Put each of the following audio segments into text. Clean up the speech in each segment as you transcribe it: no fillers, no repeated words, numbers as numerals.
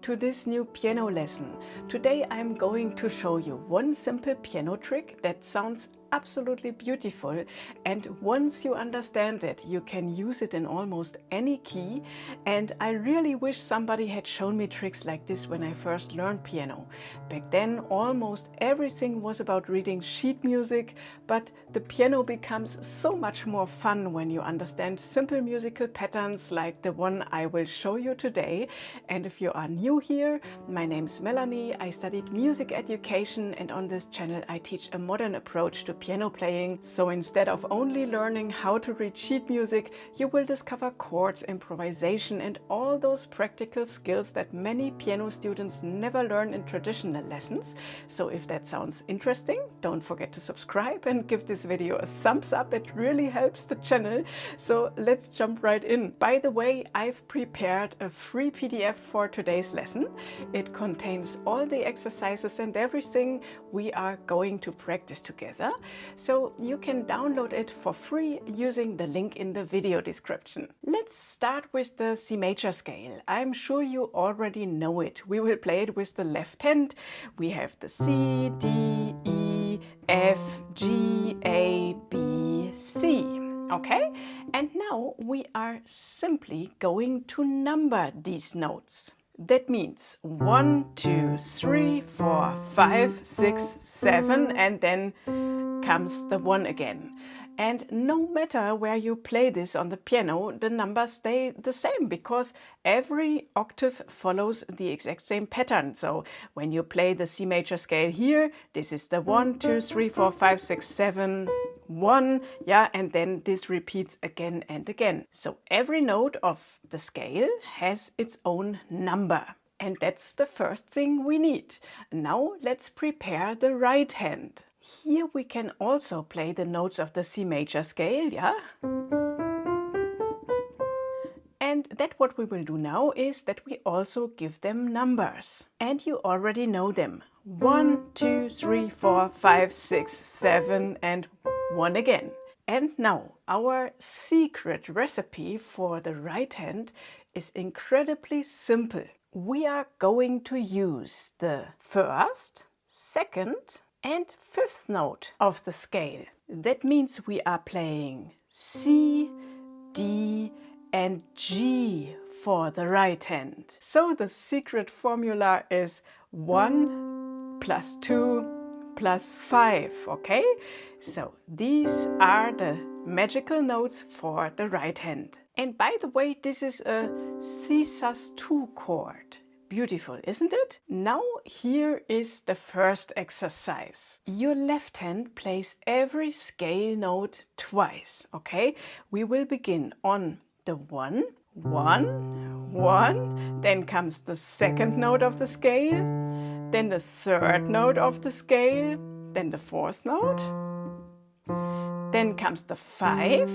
to this new piano lesson. Today I'm going to show you one simple piano trick that sounds absolutely beautiful, and once you understand it, you can use it in almost any key. And I really wish somebody had shown me tricks like this when I first learned piano. Back then almost everything was about reading sheet music, but the piano becomes so much more fun when you understand simple musical patterns like the one I will show you today. And if you are new here, my name's Melanie. I studied music education, and on this channel I teach a modern approach to piano playing. So instead of only learning how to read sheet music, you will discover chords, improvisation, and all those practical skills that many piano students never learn in traditional lessons. So if that sounds interesting, don't forget to subscribe and give this video a thumbs up. It really helps the channel. So let's jump right in. By the way, I've prepared a free PDF for today's lesson. It contains all the exercises and everything we are going to practice together. So you can download it for free using the link in the video description. Let's start with the C major scale. I'm sure you already know it. We will play it with the left hand. We have the C, D, E, F, G, A, B, C. Okay? And now we are simply going to number these notes. That means 1, 2, 3, 4, 5, 6, 7, and then comes the 1 again. And no matter where you play this on the piano, the numbers stay the same because every octave follows the exact same pattern. So when you play the C major scale here, this is the 1, 2, 3, 4, 5, 6, 7, 1, yeah, and then this repeats again and again. So every note of the scale has its own number. And that's the first thing we need. Now let's prepare the right hand. Here we can also play the notes of the C major scale, yeah? And that what we will do now is that we also give them numbers. And you already know them. 1, 2, 3, 4, 5, 6, 7, and 1 again. And now our secret recipe for the right hand is incredibly simple. We are going to use the first, second, and fifth note of the scale. That means we are playing C, D, and G for the right hand. So the secret formula is 1 plus 2 plus 5, okay? So these are the magical notes for the right hand. And by the way, this is a C sus2 chord. Beautiful, isn't it? Now here is the first exercise. Your left hand plays every scale note twice, okay? We will begin on the 1, 1, 1, then comes the second note of the scale, then the third note of the scale, then the fourth note, then comes the 5,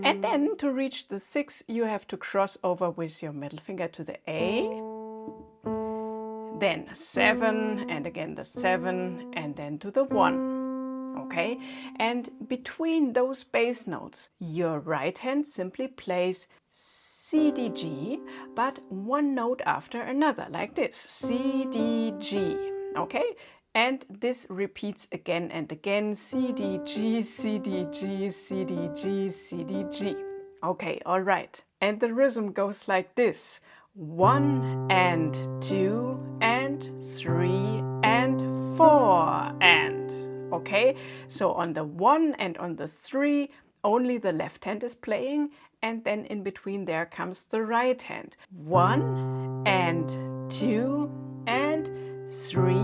and then to reach the 6 you have to cross over with your middle finger to the A, then 7, and again the 7, and then to the 1. Okay? And between those bass notes, your right hand simply plays C, D, G, but one note after another, like this. C, D, G. Okay? And this repeats again and again. C, D, G, C, D, G, C, D, G, C, D, G. Okay, all right. And the rhythm goes like this. 1 and 2 and 3 and 4 and. Okay, so on the 1 and on the 3, only the left hand is playing, and then in between there comes the right hand. 1 and 2 and 3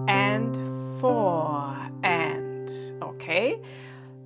and 4 and. Okay,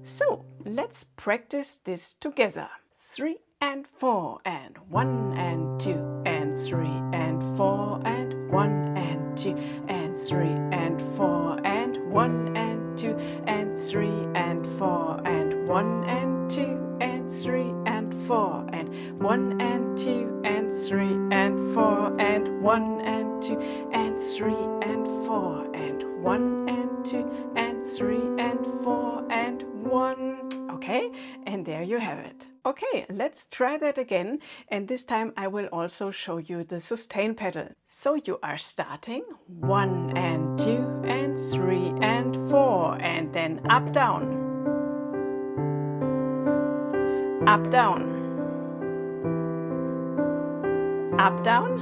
so let's practice this together. 3 and 4 and 1 and 2 and 3 and 4 and 1 and 2 and 3 and 4 and 1 and 2 and 3 and 4 and 1 and 2 and 3 and 4 and 1 and 2 and 3 and 4 and 1 and 2 and 3 and 4 and 1 and 2 and 3 and 4 and 1. okay? And there you have it. Okay, let's try that again, and this time I will also show you the sustain pedal. So you are starting 1 and 2 and 3 and 4, and then up, down, up, down, up, down,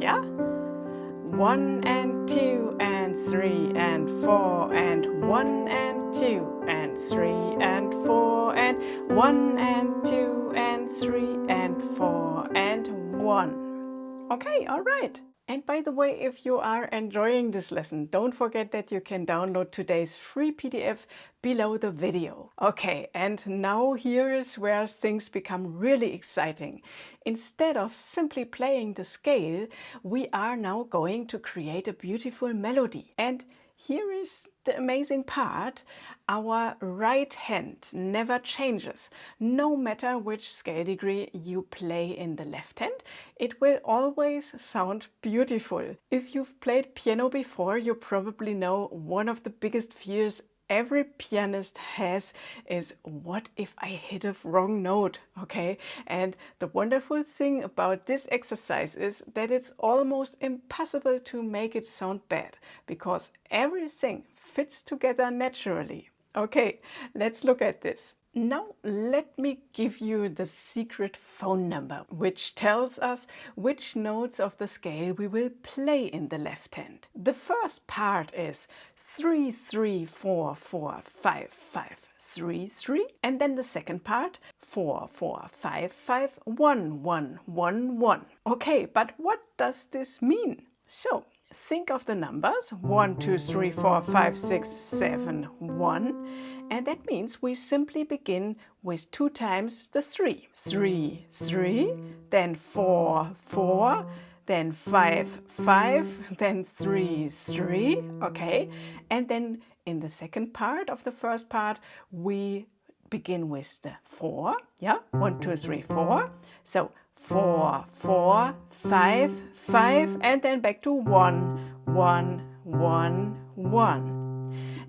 yeah? 1 and 2 and 3 and 4 and 1 and 2 and 3 and 4 and 1 and 2 and 3 and 4 and 1. Okay, all right. And by the way, if you are enjoying this lesson, don't forget that you can download today's free PDF below the video. Okay, and now here is where things become really exciting. Instead of simply playing the scale, we are now going to create a beautiful melody. And here is the amazing part. Our right hand never changes. No matter which scale degree you play in the left hand, it will always sound beautiful. If you've played piano before, you probably know one of the biggest fears every pianist has is, what if I hit a wrong note, okay? And the wonderful thing about this exercise is that it's almost impossible to make it sound bad, because everything fits together naturally. Okay, let's look at this. Now let me give you the secret phone number, which tells us which notes of the scale we will play in the left hand. The first part is 3 3 4 4 5 5 3 3, and then the second part 4 4 5 5 1 1 1 1. Okay, but what does this mean? So think of the numbers 1 2 3 4 5 6 7 1, and that means we simply begin with 2 times the 3. 3 3, then 4 4, then 5 5, then 3 3, okay? And then in the second part of the first part we begin with the 4, yeah? 1 2 3 4. So 4 4 5 5, and then back to 1 1 1 1.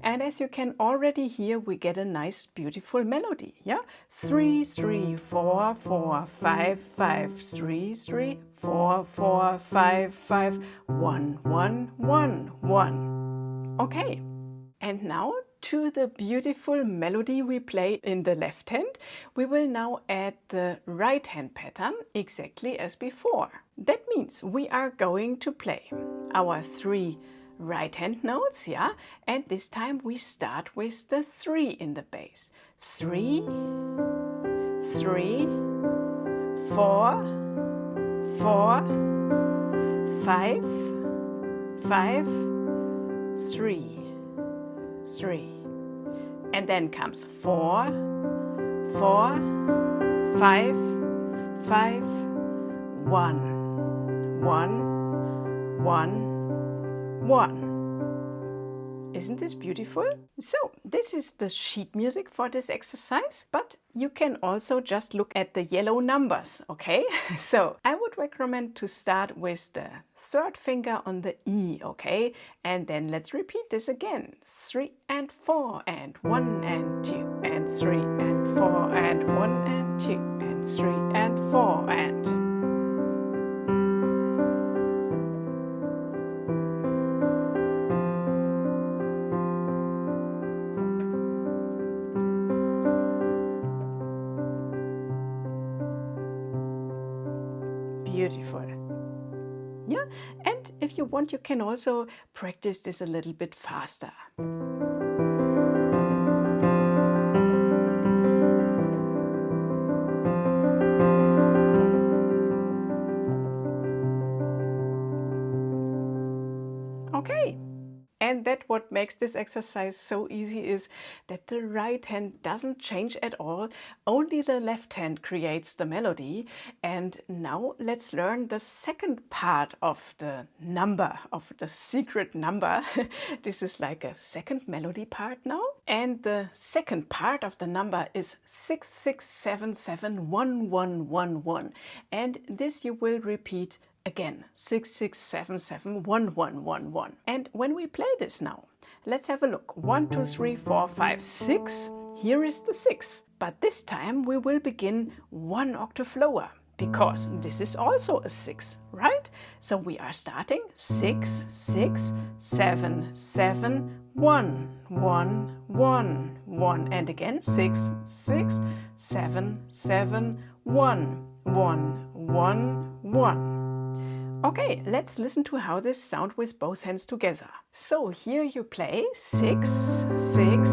And as you can already hear, we get a nice beautiful melody, yeah? 3 3 4 4 5 5 3 3 4 4 5 5 1 1 1 1. Okay, and now to the beautiful melody we play in the left hand, we will now add the right hand pattern exactly as before. That means we are going to play our 3 right hand notes, yeah? And this time we start with the 3 in the bass. 3 3 4 4 5 5 3 3, and then comes 4 4 5 5 1 1 1 1. Isn't this beautiful? So this is the sheet music for this exercise, but you can also just look at the yellow numbers, okay? So I would recommend to start with the third finger on the E, okay? And then let's repeat this again. 3 and 4 and 1 and 2 and 3 and 4 and 1 and 2 and 3 and 4 and... Beautiful. Yeah, and if you want, you can also practice this a little bit faster. Okay. And that what makes this exercise so easy is that the right hand doesn't change at all, only the left hand creates the melody. And now let's learn the second part of the number, of the secret number. This is like a second melody part now. And the second part of the number is 66771111. And this you will repeat again, 66771111. And when we play this now, let's have a look. 1 2 3 4 5 6. here is the 6. But this time we will begin 1 octave lower, because this is also a 6, right? So we are starting 6, 6, 7, 7, 1, 1, 1, 1, and again 6, 6, 7, 7, 1, 1, 1, 1. Okay, let's listen to how this sounds with both hands together. So here you play 6, 6,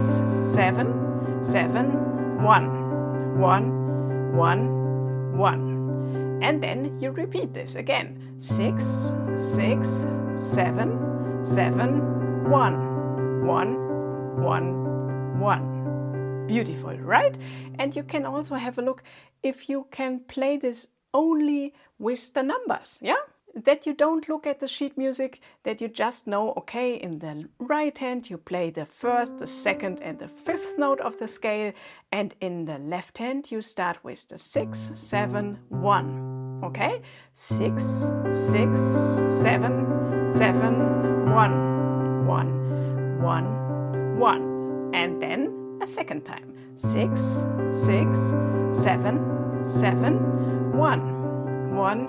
7, 7, 1, 1, 1, 1. And then you repeat this again. 6, 6, 7, 7, 1, 1, 1, 1. Beautiful, right? And you can also have a look if you can play this only with the numbers, yeah? That you don't look at the sheet music, that you just know, okay, in the right hand you play the first, the second and the 5th note of the scale, and in the left hand you start with the 6, 7, 1. Okay? 6, 6, 7, 7, 1, 1, 1, 1. And then a second time. 6, 6, 7, 7, 1, 1,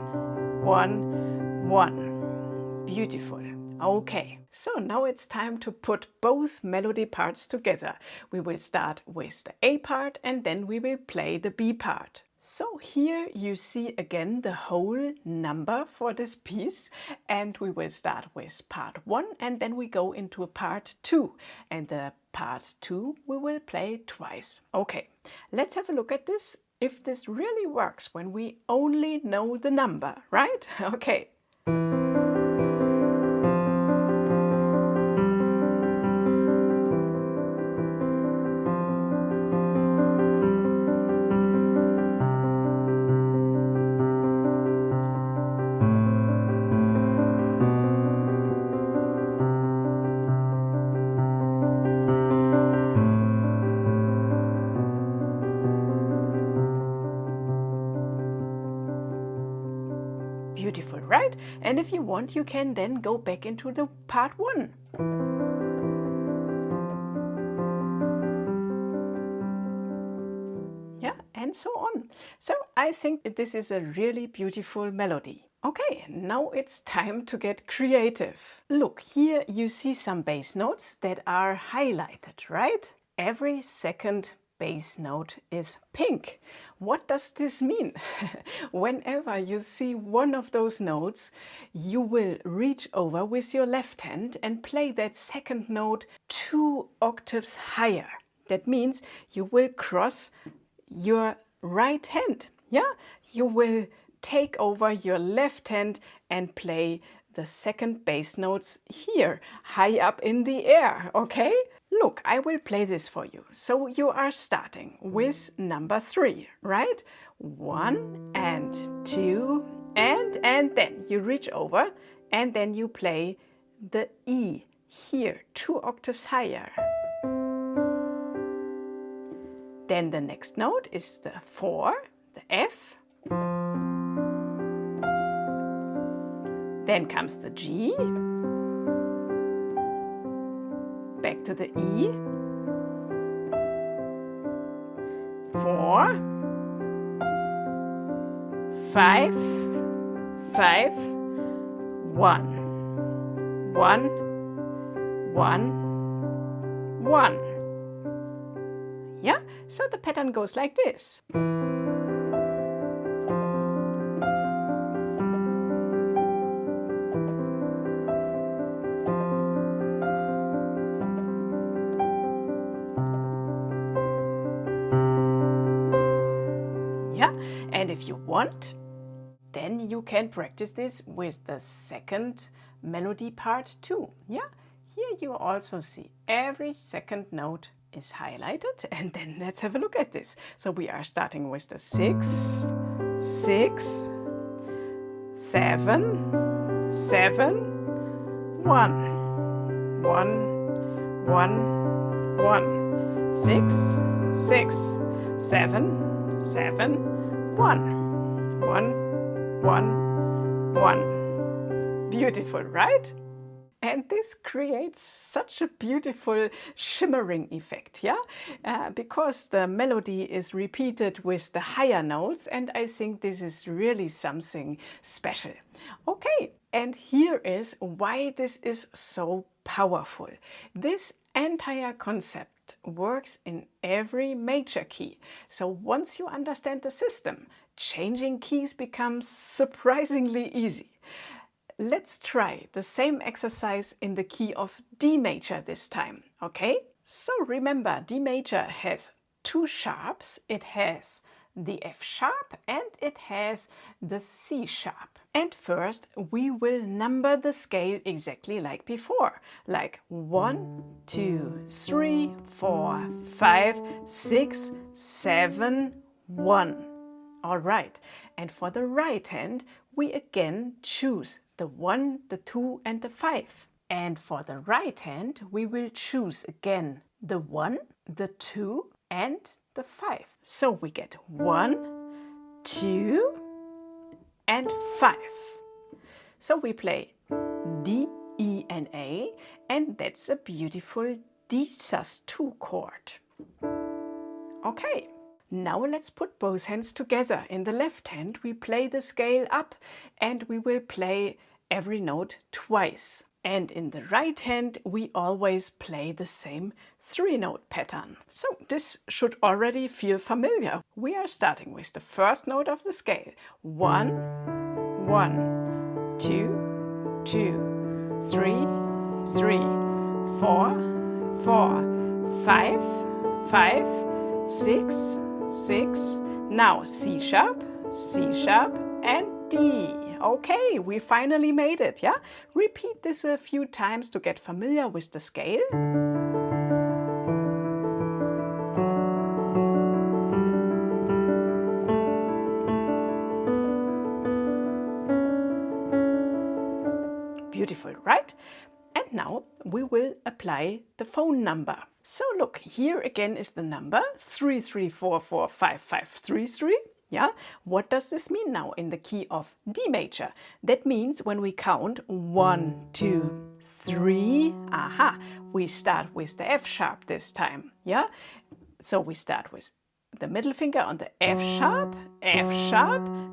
1, 1. Beautiful. Okay, so now it's time to put both melody parts together. We will start with the A part and then we will play the B part. So here you see again the whole number for this piece, and we will start with part 1 and then we go into part 2, and the part 2 we will play twice. Okay, let's have a look at this, if this really works when we only know the number, right? Okay. Beautiful, right? And if you want, you can then go back into the part 1. Yeah, and so on. So I think this is a really beautiful melody. Okay, now it's time to get creative. Look, here you see some bass notes that are highlighted, right? Every second bass note is pink. What does this mean? Whenever you see one of those notes, you will reach over with your left hand and play that second note 2 octaves higher. That means you will cross your right hand. Yeah, you will take over your left hand and play the second bass notes here, high up in the air, okay? Look, I will play this for you. So you are starting with number 3, right? 1 and 2 and then you reach over and then you play the E here, 2 octaves higher. Then the next note is the 4, the F. Then comes the G. Back to the E. 4, 5, 5, 1, 1, 1, 1. Yeah, so the pattern goes like this. Yeah, and if you want, then you can practice this with the second melody part too. Yeah, here you also see every second note is highlighted, and then let's have a look at this. So we are starting with the 6, 6, 7, 7, 1, 1, 1, 1, 6, 6, 7, 7, 1, 1, 1, 1. Beautiful, right? And this creates such a beautiful shimmering effect, yeah? Because the melody is repeated with the higher notes, and I think this is really something special. Okay, and here is why this is so powerful. This entire concept works in every major key. So once you understand the system, changing keys becomes surprisingly easy. Let's try the same exercise in the key of D major this time, okay? So remember, D major has two sharps. It has the F sharp and it has the C sharp. And first we will number the scale exactly like before, like 1, 2, 3, 4, 5, 6, 7, 1. All right, and for the right hand, we again choose the 1, the 2 and the 5. And for the right hand, we will choose again the 1, the 2 and the 5. So we get 1, 2 and 5. So we play D, E and A, and that's a beautiful D sus2 chord. Okay. Now let's put both hands together. In the left hand we play the scale up and we will play every note twice. And in the right hand we always play the same 3-note pattern. So this should already feel familiar. We are starting with the first note of the scale. 1, 1, 2, 2, 3, 3, 4, 4, 5, 5, 6, 6, now C sharp, and D. Okay, we finally made it, yeah? Repeat this a few times to get familiar with the scale. Beautiful, right? And now we will apply the phone number. So look, here again is the number 33445533. Yeah, what does this mean now in the key of D major? That means when we count 1, 2, 3, aha, we start with the F sharp this time. Yeah, so we start with the middle finger on the F sharp,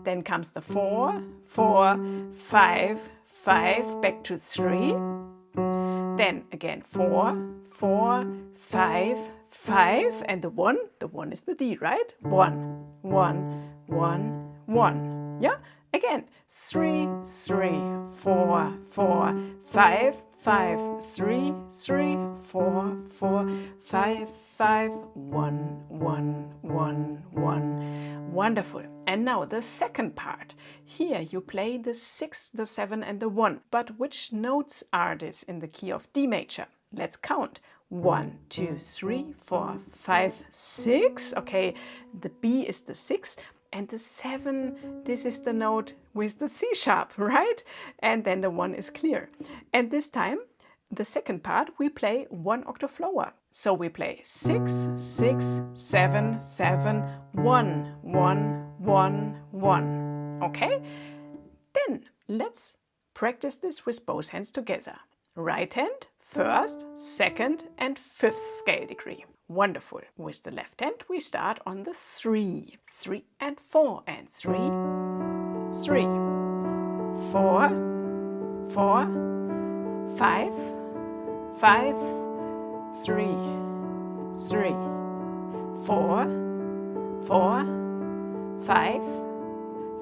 then comes the 4, 4, 5, 5, back to 3. Then again 4, 4, 5, 5, and the 1 is the D, right? 1, 1, 1, 1. Yeah? Again 3, 3, 4, 4, 5, 5, 3, 3, 4, 4, 5, 5, 1, 1, 1, 1. Wonderful. And now the second part. Here you play the 6, the 7 and the 1. But which notes are this in the key of D major? Let's count. 1, 2, 3, 4, 5, 6. Okay, the B is the 6. And the 7, this is the note with the C sharp, right? And then the 1 is clear. And this time, the second part, we play 1 octave lower. So we play 6, 6, 7, 7, 1, 1, 1, 1. Okay? Then let's practice this with both hands together. Right hand, first, second and fifth scale degree. Wonderful. With the left hand we start on the 3. 3 and 4 and 3, 3, 4, 4, 5, 5, 3, 3, 4, 4, 5,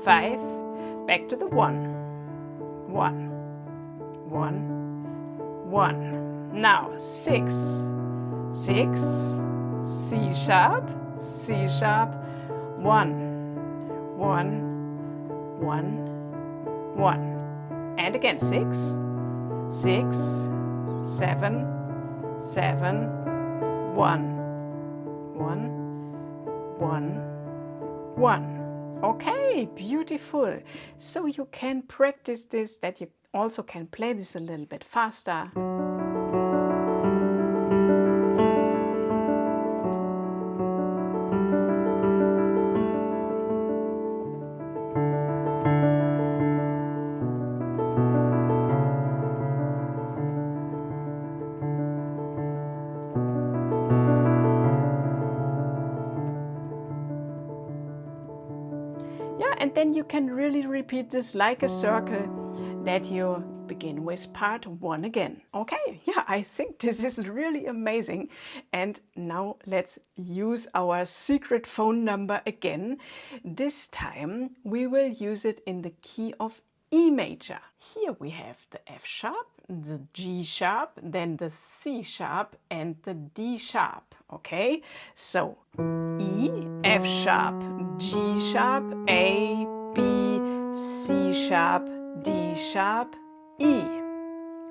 5, back to the 1, 1, 1, 1. Now 6, 6, C sharp, 1, 1, 1, 1. And again 6, 6, 7, 7, 1, 1, 1, 1. Okay, beautiful. So you can practice this, that you also can play this a little bit faster. And then you can really repeat this like a circle, that you begin with part 1 again. Okay, yeah, I think this is really amazing. And now let's use our secret phone number again. This time we will use it in the key of E major. Here we have the F sharp, the G sharp, then the C sharp and the D sharp. Okay, so E, F sharp, G sharp, A, B, C sharp, D sharp, E.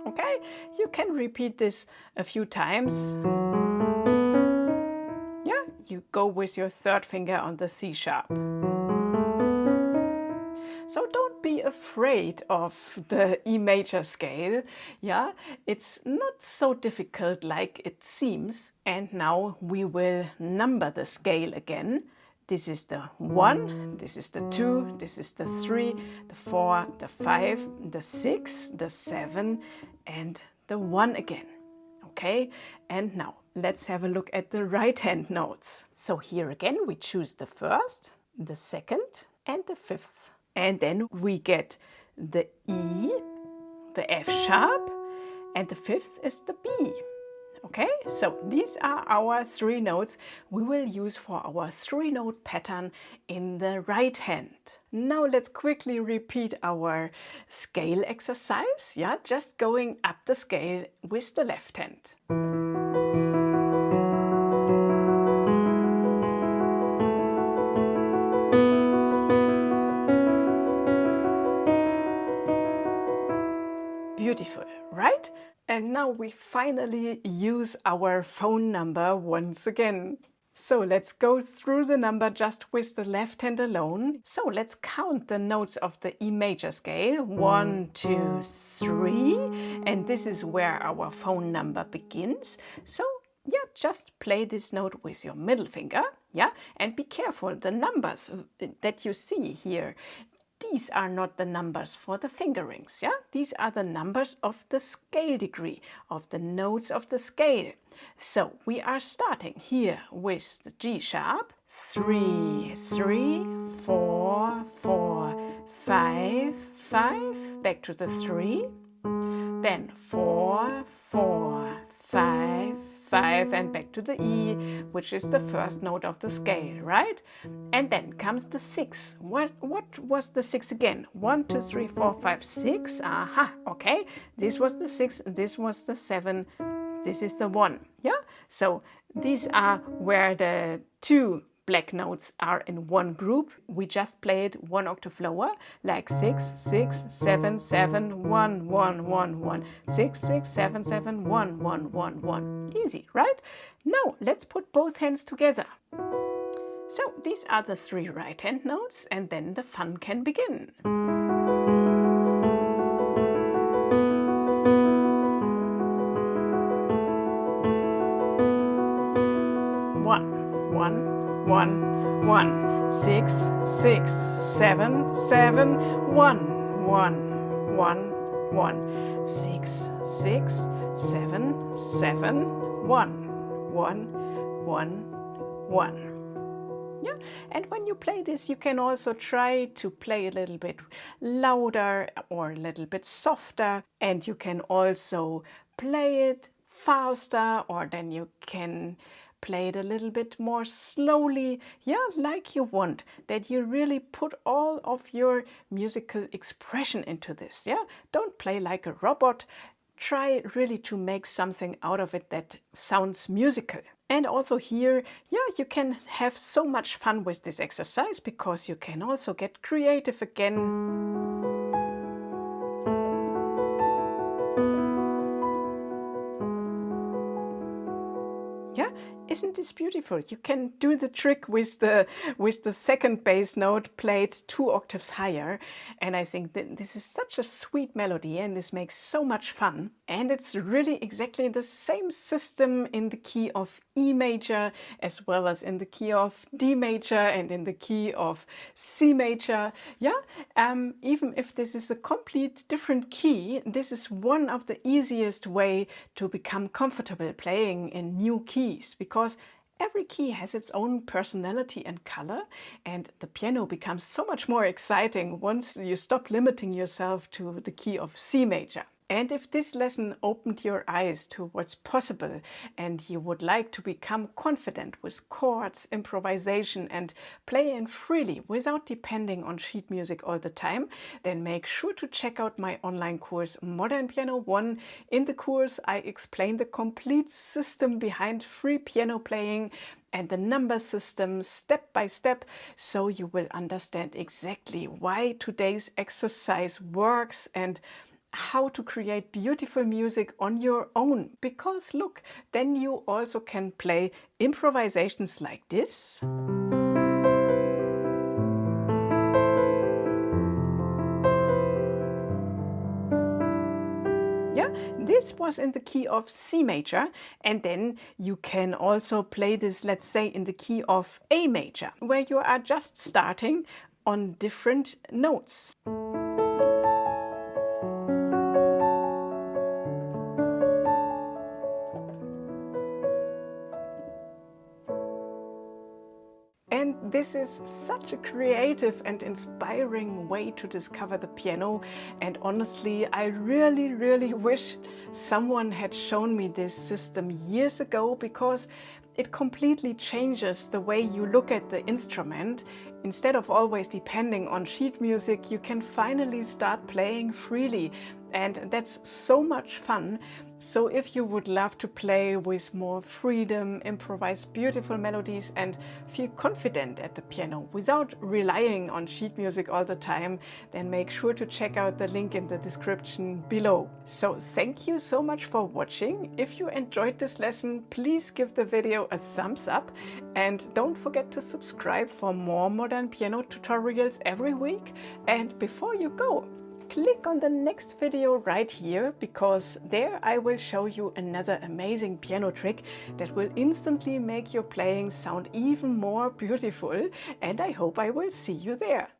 Okay, you can repeat this a few times. Yeah, you go with your third finger on the C sharp. So don't be afraid of the E major scale. Yeah, it's not so difficult like it seems. And now we will number the scale again. This is the 1, this is the 2, this is the 3, the 4, the 5, the 6, the 7, and the 1 again. Okay, and now let's have a look at the right hand notes. So here again we choose the first, the second, and the fifth. And then we get the E, the F sharp, and the fifth is the B. Okay, so these are our 3 notes we will use for our 3-note pattern in the right hand. Now let's quickly repeat our scale exercise. Yeah, just going up the scale with the left hand. Beautiful, right? And now we finally use our phone number once again. So let's go through the number just with the left hand alone. So let's count the notes of the E major scale. 1, 2, 3. And this is where our phone number begins. So yeah, just play this note with your middle finger. Yeah, and be careful, the numbers that you see here, these are not the numbers for the fingerings, yeah? These are the numbers of the scale degree, of the notes of the scale. So we are starting here with the G sharp, 3, 3, 4, 4, 5, 5, back to the 3, then 4, 4, 5, 5, and back to the E, which is the first note of the scale, right? And then comes the 6. What was the 6 again? 1, 2, 3, 4, 5, 6. Aha, okay. This was the 6, this was the 7, this is the 1. Yeah? So these are where the 2 black notes are in one group. We just play it 1 octave lower, like 6, 6, 7, 7, 1, 1, 1, 1, 6, 6, 7, 7, 1, 1, 1, 1. Easy, right? Now let's put both hands together. So these are the 3 right hand notes, and then the fun can begin. One, 6, 6, 7, 7, 1, 1, 1, 1, 6, 6, 7, 7, 1, 1, 1, 1. Yeah, and when you play this, you can also try to play a little bit louder or a little bit softer, and you can also play it faster, or then you can play it a little bit more slowly, yeah, like you want, that you really put all of your musical expression into this, yeah? Don't play like a robot. Try really to make something out of it that sounds musical. And also here, yeah, you can have so much fun with this exercise because you can also get creative again. Yeah, isn't this beautiful? You can do the trick with the second bass note played 2 octaves higher, and I think that this is such a sweet melody and this makes so much fun. And it's really exactly the same system in the key of E major as well as in the key of D major and in the key of C major. Yeah, even if this is a complete different key, this is one of the easiest way to become comfortable playing in new keys, because Every key has its own personality and color, and the piano becomes so much more exciting once you stop limiting yourself to the key of C major. And if this lesson opened your eyes to what's possible and you would like to become confident with chords, improvisation and playing freely without depending on sheet music all the time, then make sure to check out my online course Modern Piano 1. In the course I explain the complete system behind free piano playing and the number system step by step, so you will understand exactly why today's exercise works and how to create beautiful music on your own. Because look, then you also can play improvisations like this. Yeah, this was in the key of C major, and then you can also play this, let's say, in the key of A major, where you are just starting on different notes. And this is such a creative and inspiring way to discover the piano. And honestly, I really wish someone had shown me this system years ago, because it completely changes the way you look at the instrument. Instead of always depending on sheet music, you can finally start playing freely. And that's so much fun. So if you would love to play with more freedom, improvise beautiful melodies and feel confident at the piano without relying on sheet music all the time, then make sure to check out the link in the description below. So thank you so much for watching. If you enjoyed this lesson, please give the video a thumbs up and don't forget to subscribe for more modern piano tutorials every week. And before you go, click on the next video right here, because there I will show you another amazing piano trick that will instantly make your playing sound even more beautiful, and I hope I will see you there.